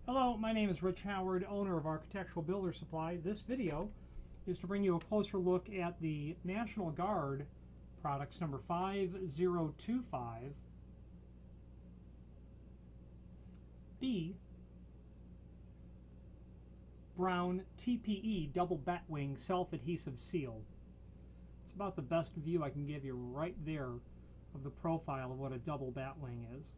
Hello, my name is Rich Howard, owner of Architectural Builder Supply. This video is to bring you a closer look at the National Guard products number 5025 B Brown TPE Double Batwing Self-Adhesive Seal. It's about the best view I can give you right there of the profile of what a double batwing is.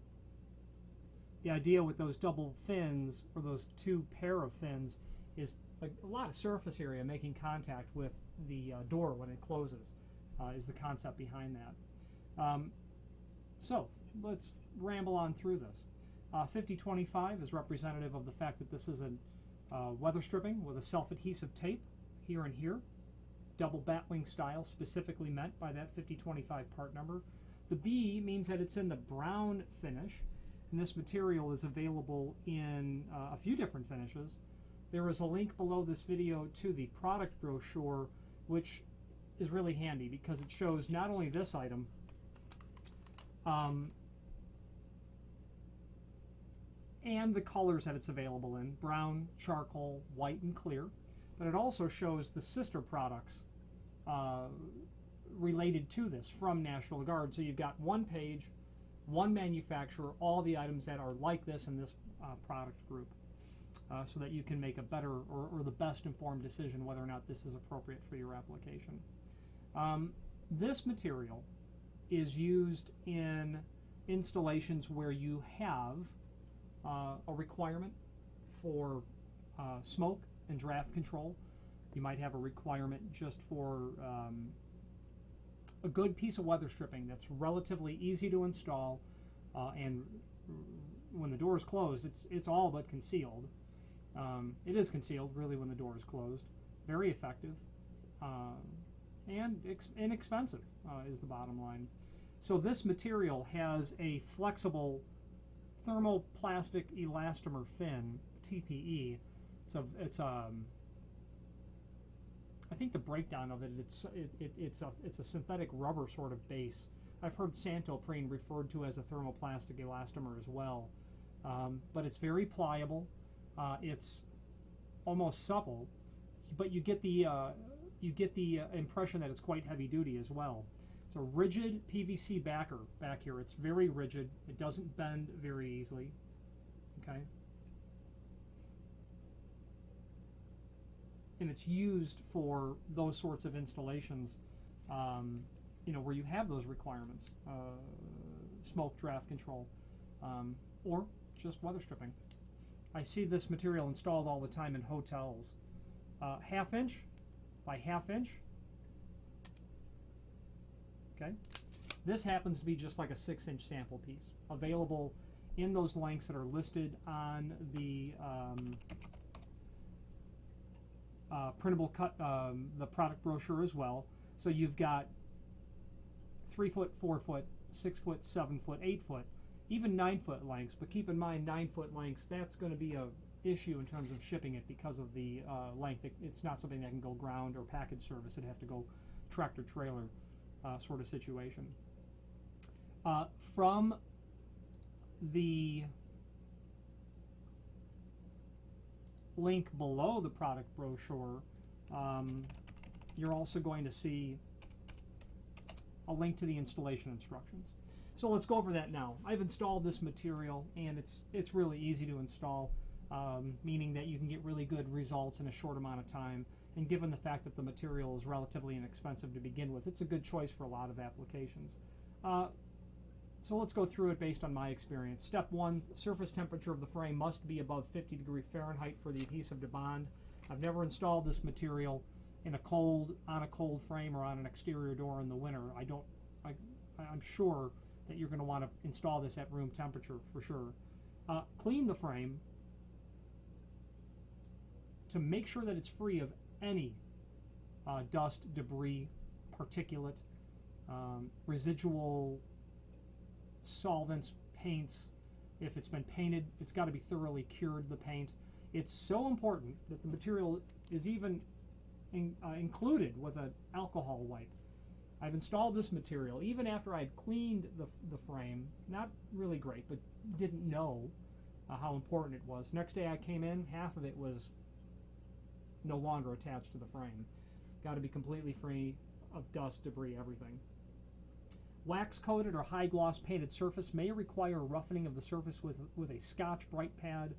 The idea with those double fins, or those two pair of fins, is a lot of surface area making contact with the door when it closes, is the concept behind that. So let's ramble on through this. 5025 is representative of the fact that this is a weather stripping with a self-adhesive tape here and here. Double batwing style, specifically meant by that 5025 part number. The B means that it's in the brown finish. And this material is available in a few different finishes. There is a link below this video to the product brochure, which is really handy because it shows not only this item, and the colors that it's available in, brown, charcoal, white, and clear, but it also shows the sister products related to this from National Guard. So you've got one page, one manufacturer, all the items that are like this in this product group, so that you can make a better or the best informed decision whether or not this is appropriate for your application. This material is used in installations where you have a requirement for smoke and draft control. You might have a requirement just for a good piece of weather stripping that's relatively easy to install, and when the door is closed, it's all but concealed. It is concealed really when the door is closed. Very effective and inexpensive is the bottom line. So this material has a flexible thermoplastic elastomer fin, TPE. I think the breakdown of it's a synthetic rubber sort of base. I've heard Santoprene referred to as a thermoplastic elastomer as well, but it's very pliable. It's almost supple, but you get the impression that it's quite heavy duty as well. It's a rigid PVC backer back here. It's very rigid. It doesn't bend very easily. Okay. And it's used for those sorts of installations, where you have those requirements, smoke, draft control, or just weather stripping. I see this material installed all the time in hotels. 1/2 inch by 1/2 inch. Okay. This happens to be just like a 6-inch sample piece, available in those lengths that are listed on the printable cut, the product brochure as well. So you've got 3 foot, 4 foot, 6 foot, 7 foot, 8 foot, even 9 foot lengths. But keep in mind, 9 foot lengths, that's going to be a issue in terms of shipping it because of the length. It's not something that can go ground or package service. It'd have to go tractor trailer sort of situation. From the link below the product brochure, you're also going to see a link to the installation instructions. So let's go over that now. I've installed this material, and it's really easy to install, meaning that you can get really good results in a short amount of time. And given the fact that the material is relatively inexpensive to begin with, it's a good choice for a lot of applications. So let's go through it based on my experience. Step 1, surface temperature of the frame must be above 50 degrees Fahrenheit for the adhesive to bond. I've never installed this material on a cold frame or on an exterior door in the winter. I'm sure that you're going to want to install this at room temperature for sure. Clean the frame to make sure that it's free of any dust, debris, particulate, residual solvents, paints. If it's been painted, it's got to be thoroughly cured, the paint. It's so important that the material is even included with an alcohol wipe. I've installed this material even after I'd cleaned the frame. Not really great, but didn't know. how important it was. Next day I came in, half of it was no longer attached to the frame. Got to be completely free of dust, debris, everything. Wax coated or high gloss painted surface may require roughening of the surface with a Scotch Brite pad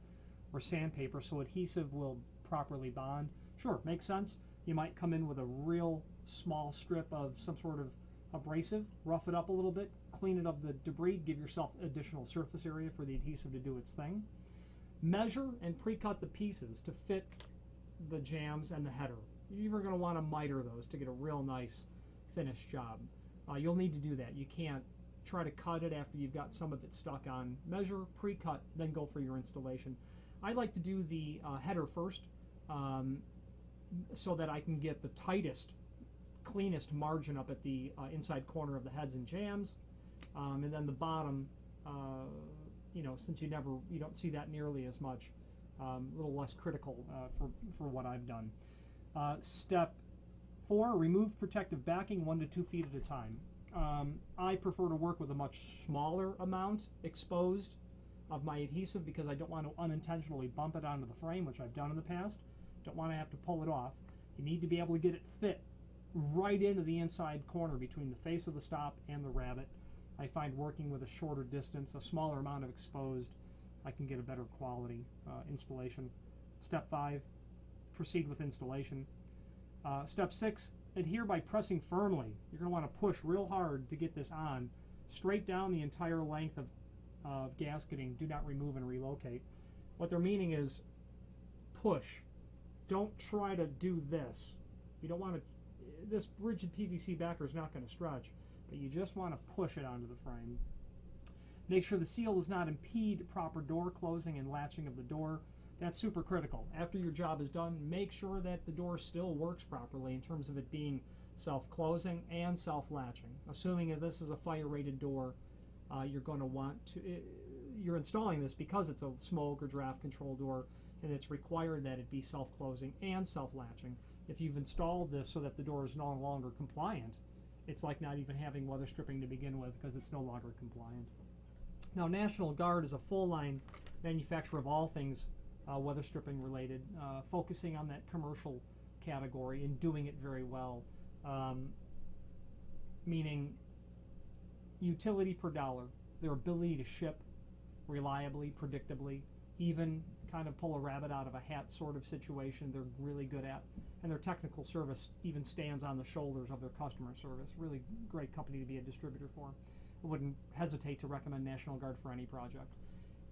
or sandpaper so adhesive will properly bond. Sure, makes sense. You might come in with a real small strip of some sort of abrasive, rough it up a little bit, clean it of the debris, give yourself additional surface area for the adhesive to do its thing. Measure and pre-cut the pieces to fit the jambs and the header. You're going to want to miter those to get a real nice finished job. You'll need to do that. You can't try to cut it after you've got some of it stuck on. Measure, pre-cut, then go for your installation. I like to do the header first so that I can get the tightest, cleanest margin up at the inside corner of the heads and jambs, and then the bottom, since you don't see that nearly as much, a little less critical for what I've done. Step 4, remove protective backing 1 to 2 feet at a time. I prefer to work with a much smaller amount exposed of my adhesive because I don't want to unintentionally bump it onto the frame, which I've done in the past. Don't want to have to pull it off. You need to be able to get it fit right into the inside corner between the face of the stop and the rabbet. I find working with a shorter distance, a smaller amount of exposed, I can get a better quality installation. Step 5, proceed with installation. Step 6, adhere by pressing firmly. You're going to want to push real hard to get this on, straight down the entire length of gasketing. Do not remove and relocate. What they're meaning is push. Don't try to do this. You don't want to, this rigid PVC backer is not going to stretch, but you just want to push it onto the frame. Make sure the seal does not impede proper door closing and latching of the door. That's super critical. After your job is done, make sure that the door still works properly in terms of it being self-closing and self-latching. Assuming that this is a fire-rated door, you're going to want to, you're installing this because it's a smoke or draft control door, and it's required that it be self-closing and self-latching. If you've installed this so that the door is no longer compliant, it's like not even having weather stripping to begin with because it's no longer compliant. Now, National Guard is a full-line manufacturer of all things weather stripping related, focusing on that commercial category and doing it very well, meaning utility per dollar, their ability to ship reliably, predictably, even kind of pull a rabbit out of a hat sort of situation they're really good at, and their technical service even stands on the shoulders of their customer service. Really great company to be a distributor for. I wouldn't hesitate to recommend National Guard for any project.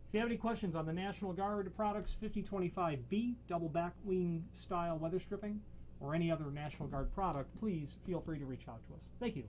If you have any questions on the National Guard products, 5025B, double backwing style weather stripping, or any other National Guard product, please feel free to reach out to us. Thank you.